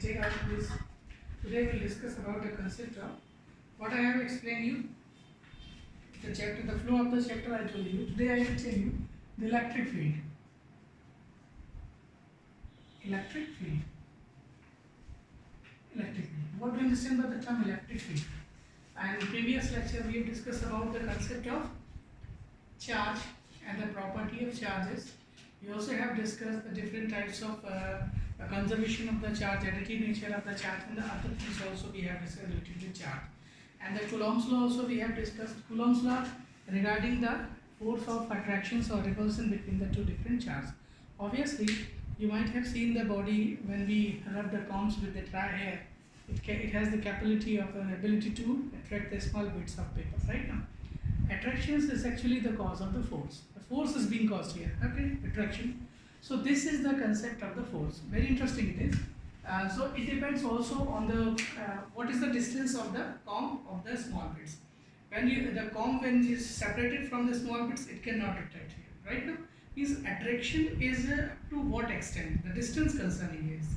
take out this. Today we'll discuss about the concept of what I have explained you. The chapter, the flow of the chapter I told you. Today I will tell you the electric field. Electric field. Electric field. What do you understand by the term electric field? And in previous lecture we have discussed about the concept of charge and the property of charges. We also have discussed the different types of conservation of the charge, additive nature of the charge, and the other things also we have discussed related to charge. And the Coulomb's law also we have discussed. Coulomb's law regarding the force of attractions or repulsion between the two different charges. Obviously, you might have seen the body when we rub the combs with the dry hair. It has the capability of an ability to attract the small bits of paper. Right now, attractions is actually the cause of the force. The force is being caused here. Okay, attraction. So this is the concept of the force. Very interesting it is. So it depends also on the what is the distance of the comb of the small bits. When the comb when is separated from the small bits, it cannot attract here. Right now, means attraction is to what extent? The distance concerning is.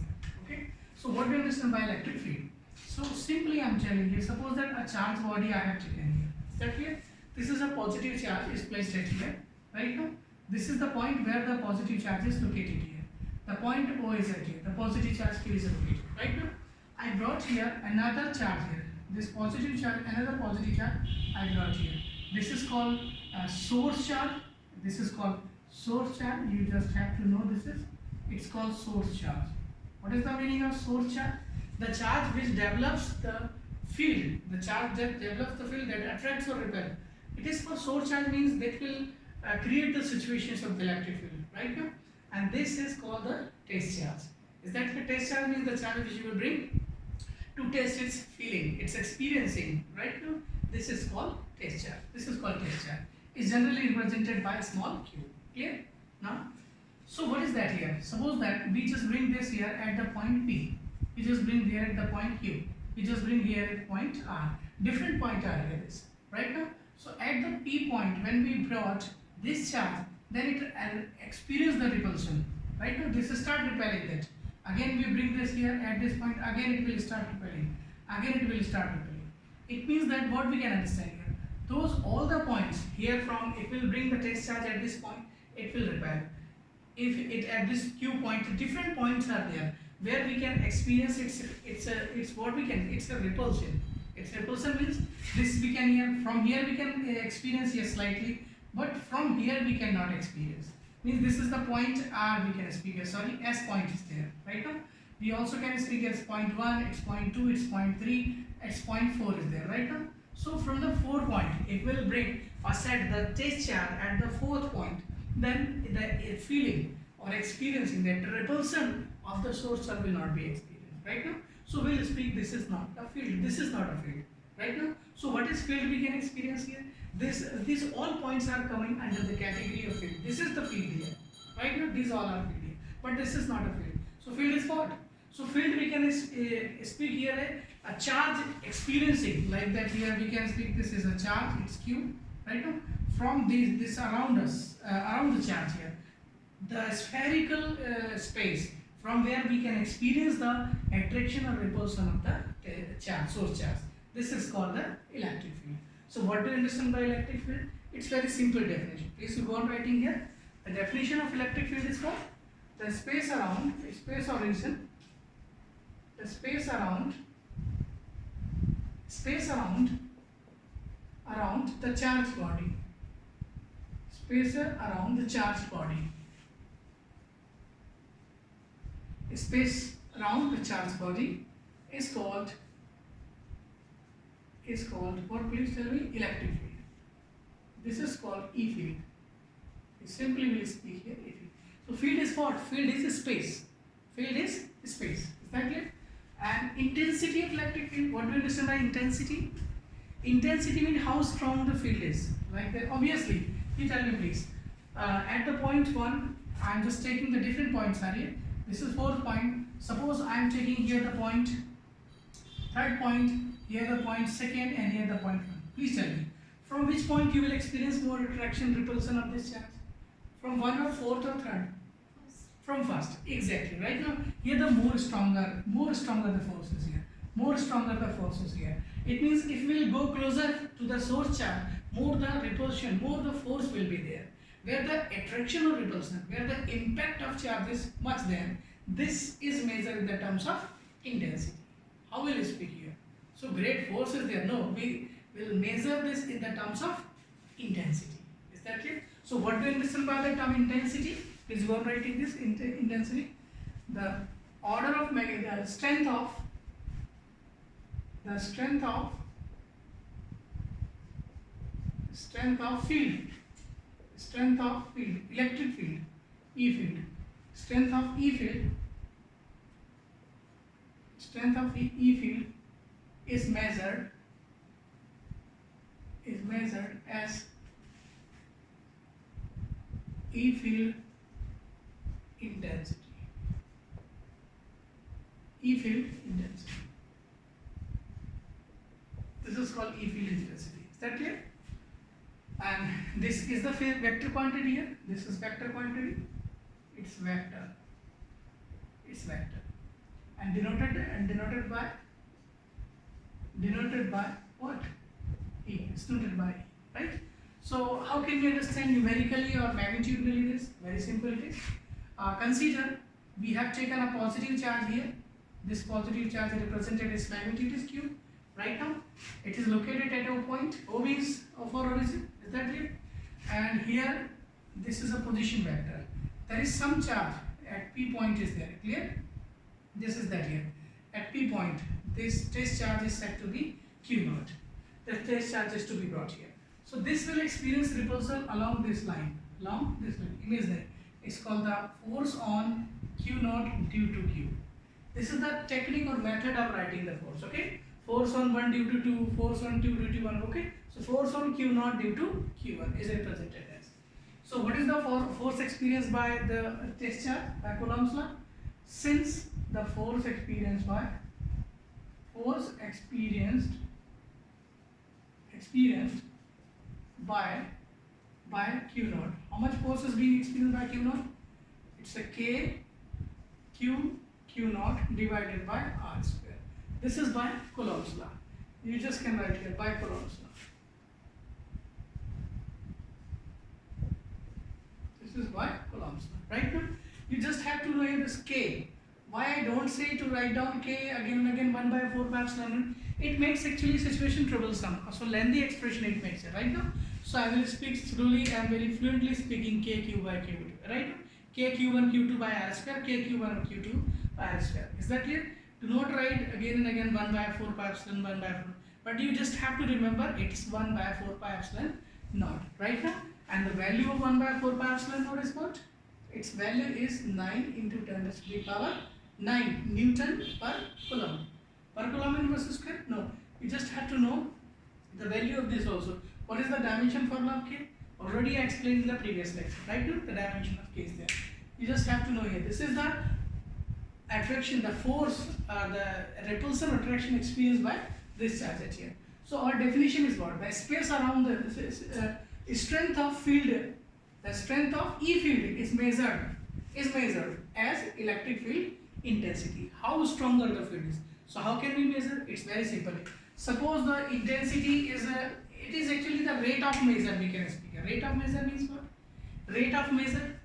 Okay. So what do you understand by electric field? So simply I am telling you. Suppose that a charged body I have taken here. Is that clear? This is a positive charge is placed at here. Right now, this is the point where the positive charge is located here. The point O is at here. The positive charge Q is located. Right now, I brought here another charge here. This positive charge, another positive charge I brought here. This is called source charge. This is called source charge. You just have to know this is. It's called source charge. What is the meaning of source charge? The charge which develops the field. The charge that develops the field that attracts or repels. It is for source charge means that will create the situations of the electric field, right now, and this is called the test charge. Is that the test charge means the charge which you will bring to test its feeling, its experiencing, right now. This is called test charge. This is called test charge. It's generally represented by a small q. Clear? Now, so what is that here? Suppose that we just bring this here at the point P. We just bring here at the point Q. We just bring here at point R. Different point R here is, right now. So at the P point, when we brought this charge, then it experience the repulsion. Right now, this start repelling that. Again, we bring this here at this point. Again, it will start repelling. Again, it will start repelling. It means that what we can understand here, those all the points here from it will bring the test charge at this point. It will repel. If it at this Q point, different points are there where we can experience it's what we can. It's a repulsion. Its repulsion means this we can here from here we can experience here slightly, but from here we cannot experience. Means this is the point R we can speak as, sorry, S point is there, right now. We also can speak as point 1, it's point 2, it's point 3, it's point 4 is there, right now. So from the 4 point, it will bring or set the test charge at the 4th point, then the feeling or experiencing that repulsion of the source charge will not be experienced, right now. So we'll speak this is not a field, this is not a field, right now. So what is field we can experience here? These all points are coming under the category of field. This is the field here, right now. These all are field here, but this is not a field. So field is what? So field we can speak here a charge experiencing, like that here we can speak this is a charge, it's Q, right now. From this around us, around the charge here, the spherical space from where we can experience the attraction or repulsion of the charge, source charge. This is called the electric field. So what do you understand by electric field? It's very simple definition. Please you go on writing here. The definition of electric field is what? The space around, space or region, the space around the charged body. Space around the charged body. Space around the charged body is called what, please tell me? Electric field. This is called E field. We simply will speak here E field. So field is what? Field is space. Field is space. Is that clear? And intensity of electric field, what do you understand by intensity? Intensity means how strong the field is. Like that, obviously, you tell me please. At the point 1, I am just taking the different points are here. This is 4th point. Suppose I am taking here the point, 3rd point, here the point 2nd, and here the point 1. Please tell me, from which point you will experience more attraction, repulsion of this charge? From 1 or 4th or 3rd? From first, exactly. Right now, here the more stronger the force is here. More stronger the force is here. It means if we will go closer to the source charge, more the repulsion, more the force will be there. Where the attraction or repulsion, where the impact of charge is much there, this is measured in the terms of intensity. How will you speak here? So great force is there. No, we will measure this in the terms of intensity. Is that clear? So what do you understand by the term intensity? Please go on writing this intensity. The order of magnitude, the strength of field, electric field, E field, strength of E field is measured as E field intensity. E field intensity. This is called E field intensity. Is that clear? And this is the vector quantity here. This is vector quantity. It's vector. And denoted by what? E. It's denoted by E, right? So how can we understand numerically or magnitudinally this? Very simple it is. Consider we have taken a positive charge here. This positive charge is represented as magnitude is Q. Right now, it is located at a point. OB is of our origin. Is that clear? And here, this is a position vector. There is some charge at P point is there. Clear? This is that here. At P point, this test charge is said to be Q naught. The test charge is to be brought here. So this will experience repulsion along this line. Image there. It's called the force on Q naught due to Q. This is the technique or method of writing the force. Okay. Force on 1 due to 2, force on 2 due to 1, okay? So force on Q naught due to Q1 is represented as. So what is the force experienced by the test charge by Coulomb's law? Since the force experienced by Q naught. How much force is being experienced by Q naught? It's a K Q naught divided by R square. This is by Coulomb's law. You just can write here by Coulomb's law. This is by Coulomb's law. Right now, you just have to know here this K. Why I don't say to write down K again and again 1 by 4 pi epsilon. It makes actually situation troublesome. So lengthy expression it makes it right now. So I will speak slowly. I am very fluently speaking KQ by Q2. Right now, KQ1 Q2 by R square, KQ1 Q2 by R square. Is that clear? Do not write again and again 1 by 4 pi epsilon 1 by 4. But you just have to remember it's 1 by 4 pi epsilon naught. Right now, and the value of 1 by 4 pi epsilon naught is what? Its value is 9 into 10 raised to the power 9 Newton per coulomb. Per coulomb inverse square? No. You just have to know the value of this also. What is the dimension formula of K? Already I explained in the previous lecture. Right now, the dimension of K is there. You just have to know here. This is the attraction, the force, the repulsion attraction experienced by this charge at here. So our definition is what? The space around the strength of field, the strength of E field is measured as electric field intensity. How stronger the field is. So how can we measure? It's very simple. Suppose the intensity is it is actually the rate of measure we can speak. Rate of measure means what? Rate of measure.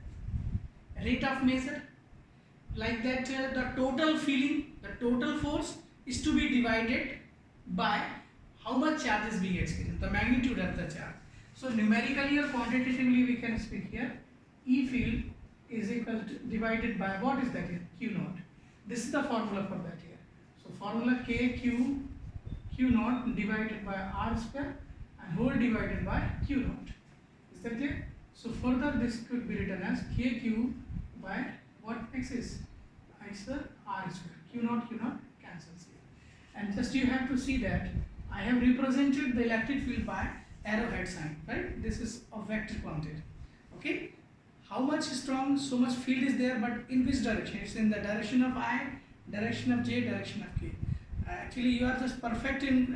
Like that, the total feeling, the total force is to be divided by how much charge is being experienced, the magnitude of the charge. So numerically or quantitatively we can speak here. E field is equal to divided by what is that here? Q naught. This is the formula for that here. So formula KQ naught divided by R square and whole divided by Q naught. Is that clear? So further this could be written as KQ by what x is? X R square. Q naught cancels here. And just you have to see that I have represented the electric field by arrowhead sign, right? This is a vector quantity. Okay? How much strong, so much field is there, but in which direction? It's in the direction of I, direction of J, direction of K. Actually, you are just perfect in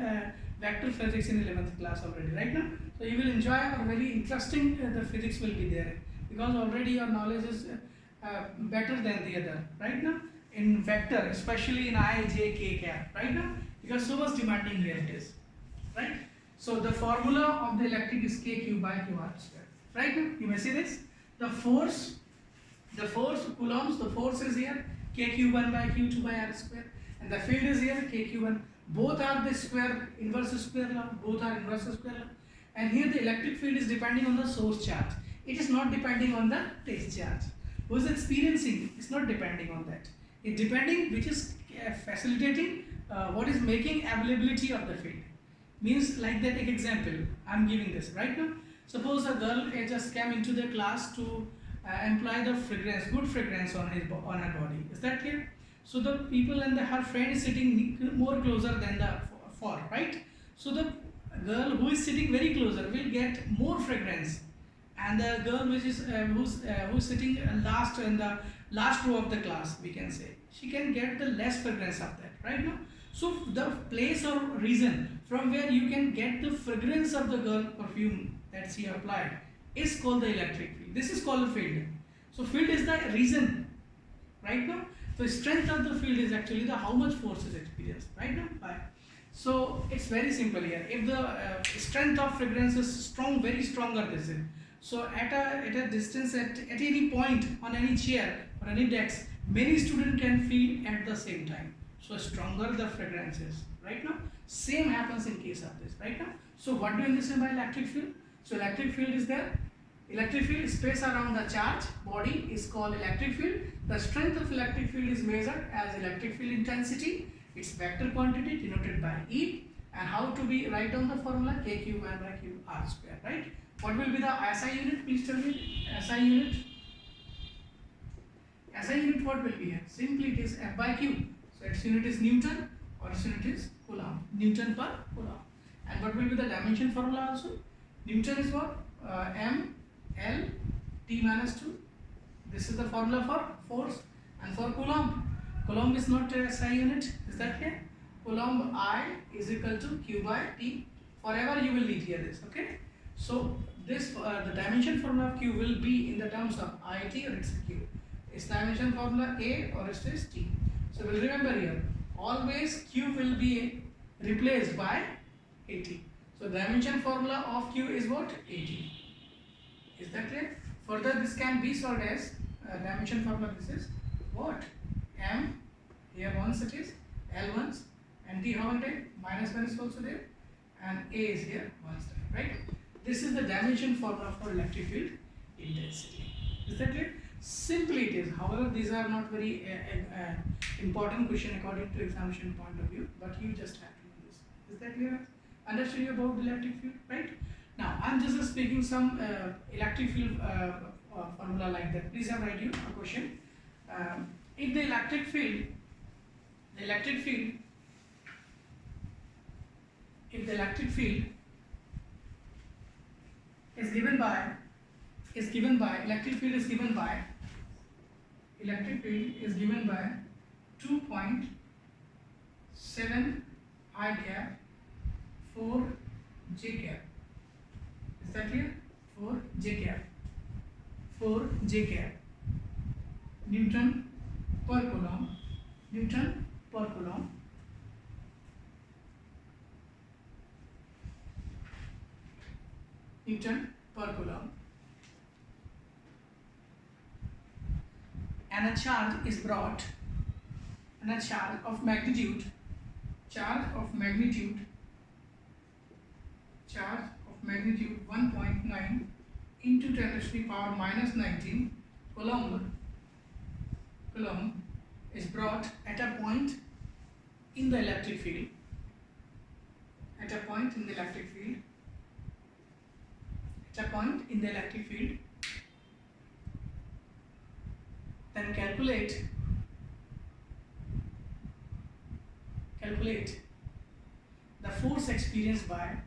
vector physics in 11th class already, right now? So you will enjoy a very interesting, the physics will be there because already your knowledge is better than the other, right now? In vector, especially in I, J, K cap, right now? Because so much demanding here it is, right? So the formula of the electric is KQ by QR square, right now? You may see this. The force coulombs, the force is here, KQ1 by Q2 by R square, and the field is here, KQ1. Both are the square, inverse square law, both are inverse square law. And here the electric field is depending on the source charge. It is not depending on the test charge. Who is experiencing? It's not depending on that. It's depending which is facilitating what is making availability of the field. Means like that example, I'm giving this right now. Suppose a girl just came into the class to imply the fragrance, good fragrance on her body. Is that clear? So the people and her friend is sitting more closer than the for, right? So the girl who is sitting very closer will get more fragrance, and the girl which is who's sitting last in the last row of the class, we can say, she can get the less fragrance of that, right now. So the place or reason from where you can get the fragrance of the girl perfume that she applied is called the electric field. This is called the field. So field is the reason, right now. The strength of the field is actually the how much force is experienced, right now. So it's very simple here. If the strength of fragrance is strong, very stronger this is. So at a distance, at any point on any chair or any desk, many students can feel at the same time. So stronger the fragrance is, right now. Same happens in case of this, right now. So what do you understand by electric field? So electric field is there. Electric field, space around the charge body is called electric field. The strength of electric field is measured as electric field intensity. Its vector quantity denoted by E. And how to be write down the formula KQ by Q R square, right? What will be the SI unit? Please tell me. SI unit. SI unit what will be here? Simply it is F by Q. So its unit is Newton or its unit is Coulomb. Newton per Coulomb. And what will be the dimension formula also? Newton is what? M L T minus 2. This is the formula for force. And for Coulomb, Coulomb is not a SI unit. Is that clear? Coulomb I is equal to Q by T. Forever you will need here this. Okay. So this the dimension formula of Q will be in the terms of IT or it's a Q. Its dimension formula A or it is T. So we'll remember here. Always Q will be replaced by AT. So dimension formula of Q is what? AT. Is that clear? Further, this can be solved as dimension formula. This is what? M. Here once it is L once, and T how many? Minus 1 is also there, and A is here once there, right? This is the dimension formula for electric field intensity. Is that clear? Simply it is. However, these are not very important question according to examination point of view, but you just have to know this. Is that clear? Understood you about the electric field, right? Now, I'm just speaking some electric field formula like that. Please have write you a question. If the electric field, if the electric field is given by, electric field is given by 2.7 I cap 4 J cap. Is that clear? 4 J cap. Newton per Coulomb. Newton per Coulomb. Newton per Coulomb. And a charge is brought, and a charge of magnitude 1.9 into 10 to the power minus 19 Coulomb is brought at a point in the electric field. Then calculate the force experienced by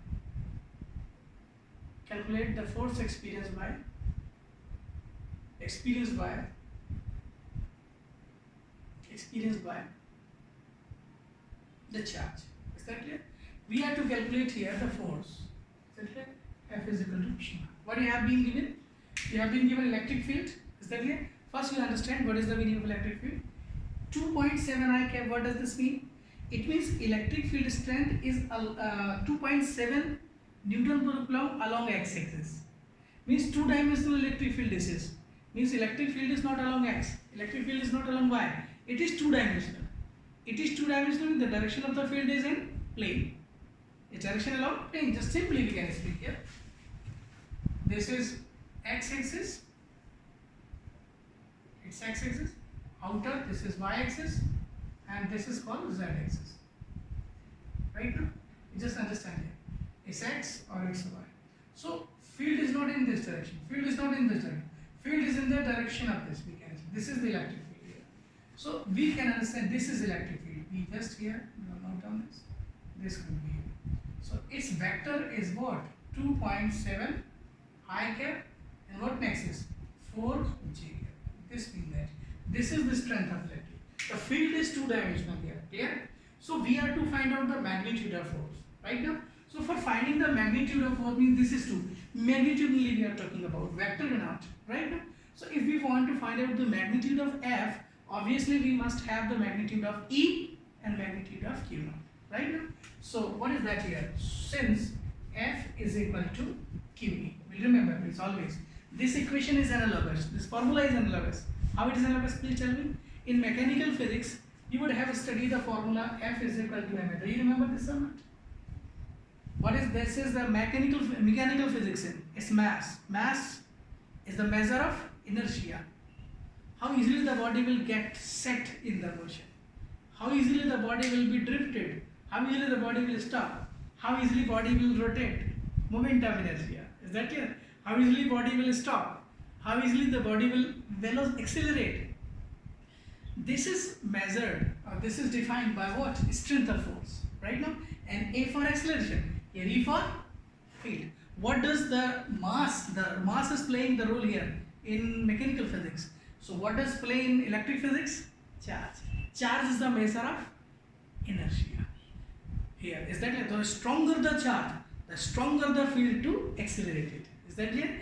the charge. Is that clear? We have to calculate here the force. Is that clear? F is equal to P. What you have been given? You have been given electric field. Is that clear? First you understand what is the meaning of electric field. 2.7 I cap, what does this mean? It means electric field strength is 2.7 Newton per coulomb along x-axis. Means two-dimensional electric field this is. Means electric field is not along x, electric field is not along y. It is two-dimensional. It is two-dimensional, the direction of the field is in plane. Its direction along plane, just simply we can speak here. This is x-axis, its x-axis, outer, this is y-axis, and this is called z-axis. Right now, you just understand here. It's x or it's y. So field is not in this direction. Field is not in this direction. Field is in the direction of this. We can say this is the electric field here. So we can understand this is electric field. We just here note down this. This could be. So its vector is what? 2.7 I cap, and what next is 4 j cap. This means that this is the strength of electric. The field is two-dimensional here. Clear? So we are to find out the magnitude of force. Right now. So for finding the magnitude of force means this is 2. Magnitude only we are talking about, vector not, right? So if we want to find out the magnitude of F, obviously we must have the magnitude of E and magnitude of Q naught, right? So what is that here? Since F is equal to QE, we'll remember it's always, this equation is analogous, this formula is analogous. How it is analogous, please tell me? In mechanical physics, you would have studied the formula F is equal to ma. Do you remember this or not? What is this? Is the mechanical physics in it's mass. Mass is the measure of inertia. How easily the body will get set in the motion. How easily the body will be drifted. How easily the body will stop. How easily body will rotate. Moment of inertia. Is that clear? How easily body will stop. How easily the body will accelerate. This is measured or this is defined by what? Strength of force. Right now? And A for acceleration. Here E for field. What does the mass is playing the role here in mechanical physics. So what does play in electric physics? Charge. Charge is the measure of inertia. Here, is that clear? The stronger the charge, the stronger the field to accelerate it. Is that clear?